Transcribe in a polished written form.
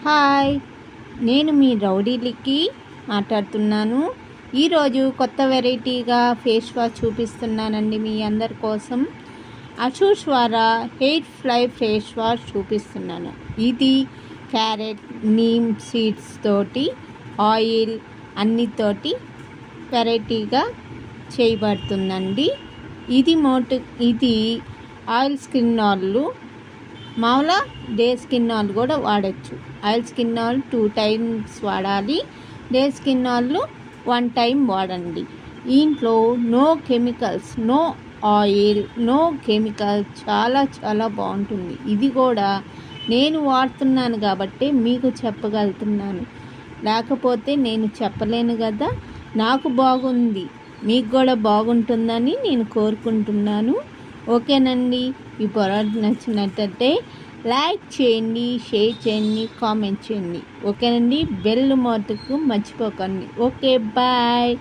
Hi, నేను మీ రౌడీలికి మాట్లాడుతున్నాను. ఈరోజు కొత్త వెరైటీగా ఫేస్ వాష్ చూపిస్తున్నానండి మీ అందరి కోసం. అశుష్వారా హెయిర్ ఫ్లై ఫేస్ వాష్ చూపిస్తున్నాను. ఇది క్యారెట్, నీమ్ సీడ్స్ తోటి, ఆయిల్ అన్నితోటి వెరైటీగా చేయబడుతుందండి. ఇది ఆయిల్ స్కిన్ వాళ్ళు మామూలుగా డే స్కిన్ వాళ్ళు కూడా వాడచ్చు. ఆయిల్ స్కిన్ వాళ్ళు 2 times వాడాలి. డే స్కిన్ వాళ్ళు 1 time వాడండి. ఇంట్లో no chemicals, no oil, no chemicals, చాలా చాలా బాగుంటుంది. ఇది కూడా నేను వాడుతున్నాను కాబట్టి మీకు చెప్పగలుగుతున్నాను, లేకపోతే నేను చెప్పలేను కదా. నాకు బాగుంది, మీకు కూడా బాగుంటుందని నేను కోరుకుంటున్నాను. ఓకేనండి. ఈ ప్రోడక్ట్ నచ్చినట్టయితే లైక్ చేయండి, షేర్ చేయండి, కామెంట్ చేయండి. ఓకేనండి. బెల్ మోతకు మర్చిపోకండి. Okay, bye.